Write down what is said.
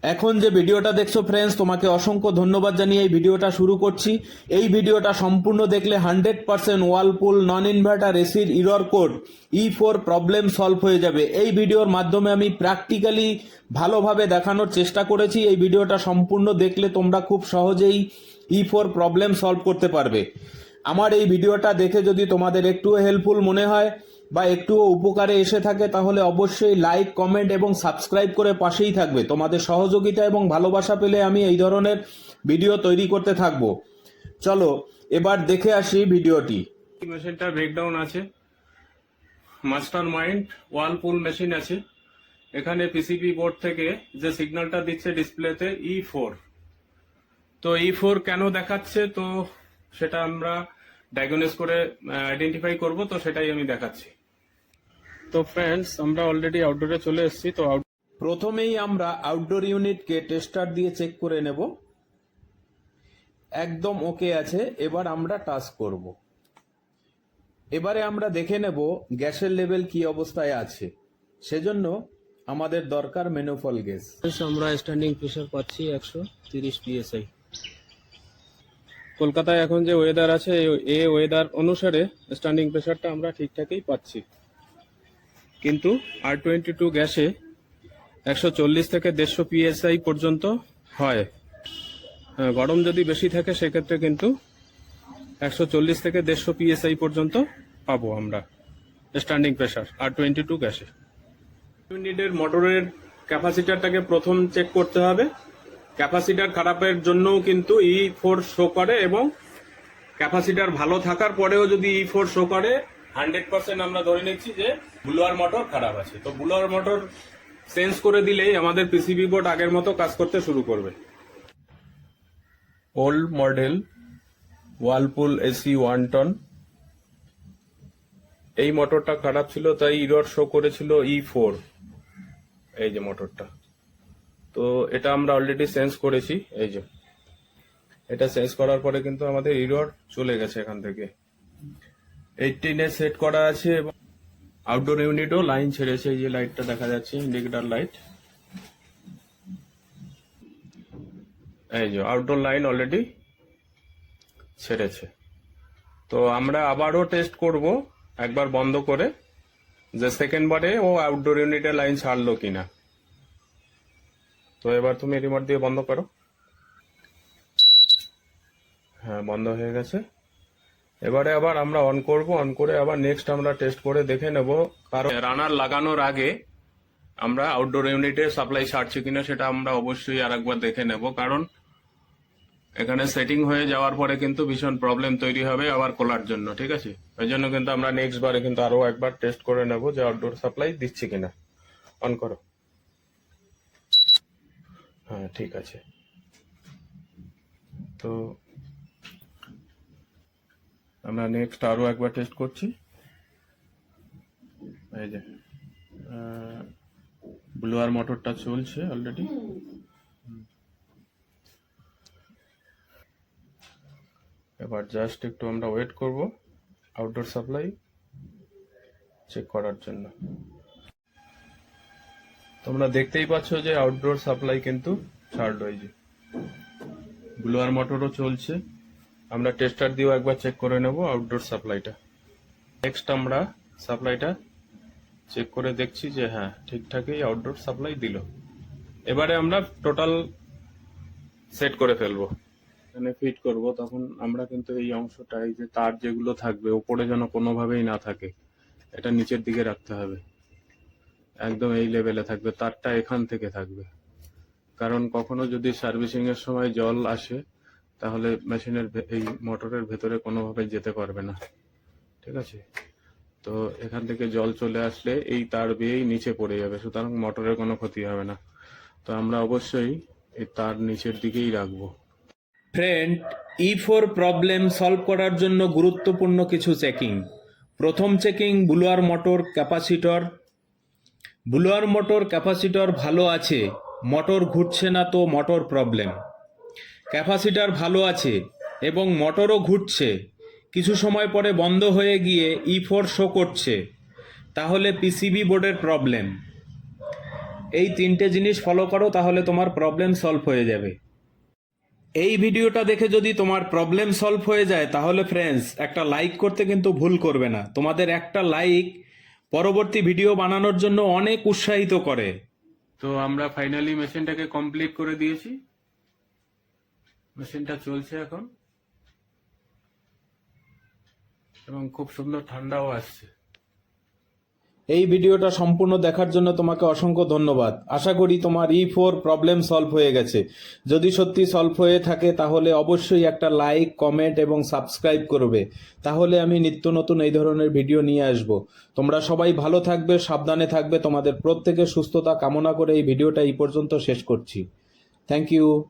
এখন যে ভিডিওটা দেখছো ফ্রেন্ডস, তোমাকে অসংখ্য ধন্যবাদ জানিয়ে এই ভিডিওটা শুরু করছি। এই ভিডিওটা সম্পূর্ণ দেখলে 100% ওয়ার্লপুল নন ইনভার্টার এসির error code E4 problem solve হয়ে যাবে। এই ভিডিওর মাধ্যমে আমি প্র্যাকটিক্যালি ভালোভাবে দেখানোর চেষ্টা করেছি। এই ভিডিওটা সম্পূর্ণ দেখলে তোমরা খুব সহজেই E4 প্রবলেম সলভ করতে পারবে। আমার এই ভিডিওটা দেখে যদি তোমাদের একটুও হেল্পফুল মনে হয় বা একটুও উপকারে এসে থাকে, তাহলে অবশ্যই লাইক, কমেন্ট এবং সাবস্ক্রাইব করে পাশেই থাকবে। তোমাদের সহযোগিতা এবং ভালোবাসা পেলে আমি এই ধরনের ভিডিও তৈরি করতে থাকবো। চলো এবার দেখে আসি ভিডিওটি। মেশিনটা ব্রেকডাউন আছে, মাস্টার মাইন্ড ওয়ার্লপুল মেশিন আছে। এখানে পিসিবি বোর্ড থেকে যে সিগন্যালটা দিচ্ছে ডিসপ্লেতে E4, তো E4 কেন দেখাচ্ছে তো সেটা আমরা ডায়াগনোস করে আইডেন্টিফাই করব, তো সেটাই আমি দেখাচ্ছি। তো ফ্রেন্ডস, আমরা অলরেডি আউটডোরে চলে এসেছি। তো প্রথমেই আমরা আউটডোর ইউনিটকে টেস্টার দিয়ে চেক করে নেব। একদম ওকে আছে। এবার আমরা টাচ করব। এবারে আমরা দেখে নেব গ্যাসের লেভেল কি অবস্থায় আছে। সেজন্য আমাদের দরকার ম্যানুফল গ্যাস। আমরা স্ট্যান্ডিং প্রেসার পাচ্ছি 130 PSI। কলকাতায় এখন যে ওয়েদার আছে, এই ওয়েদার অনুসারে স্ট্যান্ডিং প্রেসারটা আমরা ঠিকঠাকই পাচ্ছি, কিন্তু R22 গ্যাসে 140 থেকে 150 PSI পর্যন্ত হয়। গরম যদি বেশি থাকে সেক্ষেত্রে কিন্তু 140 থেকে 150 PSI পর্যন্ত পাবো আমরা স্ট্যান্ডিং প্রেসার R22 গ্যাসে। ইউনিটের মোটরের ক্যাপাসিটারটাকে প্রথম চেক করতে হবে। ক্যাপাসিটার খারাপের জন্যও কিন্তু E4 শো করে, এবং ক্যাপাসিটার ভালো থাকার পরেও যদি E4 শো করে 100% আমরা ধরে নিচ্ছি যে ব্লোয়ার মোটর খারাপ আছে। তো ব্লোয়ার মোটর চেঞ্জ করে দিলেই আমাদের পিসিবি বোর্ড আগের মতো কাজ করতে শুরু করবে। Old model Whirlpool AC 1 ton, এই মোটরটা খারাপ ছিল, তাই ইরর শো করেছিল E4। এই যে মোটরটা, তো এটা আমরা অলরেডি চেঞ্জ করেছি। এই যে এটা চেঞ্জ করার পরে কিন্তু আমাদের ইরর চলে গেছে। এখান থেকে 18 এ সেট করা আছে, এবং আউটডোর ইউনিটও লাইন ছেড়েছে। এই যে লাইটটা দেখা যাচ্ছে, ইন্ডিকেটর লাইট। এই যে আউটডোর লাইন অলরেডি ছেড়েছে। তো আমরা আবারও টেস্ট করব একবার বন্ধ করে, যে সেকেন্ড বারে ও আউটডোর ইউনিটের লাইন ছাড়লো কিনা। তো এবার তুমি রিমোট দিয়ে বন্ধ করো। হ্যাঁ, বন্ধ হয়ে গেছে। এবারে আবার আমরা অন করব, অন করে আবার নেক্সট আমরা টেস্ট করে দেখে নেব। কারণ রানার লাগানোর আগে আমরা আউটডোর ইউনিটে সাপ্লাই ছাড়ছে কিনা সেটা আমরা অবশ্যই আরেকবার দেখে নেব, কারণ এখানে সেটিং হয়ে যাওয়ার পরে কিন্তু ভীষণ প্রবলেম তৈরি হবে আবার খোলার জন্য। ঠিক আছে, ওই জন্য কিন্তু আমরা নেক্সট বারে কিন্তু আরো একবার টেস্ট করে নেব যে আউটডোর সাপ্লাই দিচ্ছে কিনা। অন করো। হ্যাঁ, ঠিক আছে। তো আমরা নেক্সট আরো একবার টেস্ট করছি। এই যে ব্লোয়ার মোটরটা চলছে অলরেডি। এবার জাস্ট একটু আমরা ওয়েট করব আউটডোর সাপ্লাই চেক করার জন্য। তোমরা দেখতেই পাচ্ছ যে আউটডোর সাপ্লাই কিন্তু ছাড়লো। এই যে ব্লোয়ার মোটরও চলছে। আমরা টেস্টার দিয়েও একবার চেক করে নেব আউটডোর সাপ্লাইটা। নেক্সট আমরা সাপ্লাইটা চেক করে দেখছি যে হ্যাঁ, ঠিকঠাকই আউটডোর সাপ্লাই দিল। এবারে আমরা টোটাল সেট করে ফেলবো, এখানে ফিট করব। তখন আমরা কিন্তু এই অংশটা, এই যে তার যেগুলো থাকবে উপরে যেন কোনোভাবেই না থাকে, এটা নিচের দিকে রাখতে হবে। একদম এই লেভেলে থাকবে, তারটা এখান থেকে থাকবে। কারণ কখনো যদি সার্ভিসিং এর সময় জল আসে, তাহলে মেশিনের এই মোটরের ভেতরে কোনোভাবে যেতে পারবে না। ঠিক আছে, তো এখান থেকে জল চলে আসলে এই তার বেয়েই নিচে পড়ে যাবে, সুতরাং মোটরের কোনো ক্ষতি হবে না। তো আমরা অবশ্যই এই তার নিচের দিকেই রাখবো। ফ্রেন্ড, E4 প্রবলেম সলভ করার জন্য গুরুত্বপূর্ণ কিছু চেকিং। প্রথম checking blower motor capacitor. Blower motor capacitor ভালো আছে, মোটর ঘুরছে না, তো মোটর প্রবলেম। ক্যাপাসিটর ভালো আছে এবং মোটরও ঘুরছে, কিছু সময় পরে বন্ধ হয়ে গিয়ে E4 শো করছে, তাহলে পিসিবি বোর্ডের প্রবলেম। এই 3টে জিনিস ফলো করো, তাহলে তোমার প্রবলেম সলভ হয়ে যাবে। এই ভিডিওটা দেখে যদি তোমার প্রবলেম সলভ হয়ে যায়, তাহলে ফ্রেন্ডস একটা লাইক করতে কিন্তু ভুল করবে না। তোমাদের একটা লাইক পরবর্তী ভিডিও বানানোর জন্য অনেক উৎসাহিত করে। তো আমরা ফাইনালি মেশিনটাকে কমপ্লিট করে দিয়েছি। মেশিনটা চলছে এখন এবং খুব সুন্দর ঠান্ডাও আসছে। এই ভিডিওটা সম্পূর্ণ দেখার জন্য তোমাকে অসংখ্য ধন্যবাদ। আশা করি তোমার E4 প্রবলেম সলভ হয়ে গেছে। যদি সত্যি সলভ হয়ে থাকে, তাহলে অবশ্যই একটা লাইক, কমেন্ট এবং সাবস্ক্রাইব করবে। তাহলে আমি নিত্য নতুন এই ধরনের ভিডিও নিয়ে আসব। তোমরা সবাই ভালো থাকবে, সাবধানে থাকবে। তোমাদের প্রত্যেকের সুস্থতা কামনা করে এই ভিডিওটা এই পর্যন্ত শেষ করছি। Thank you.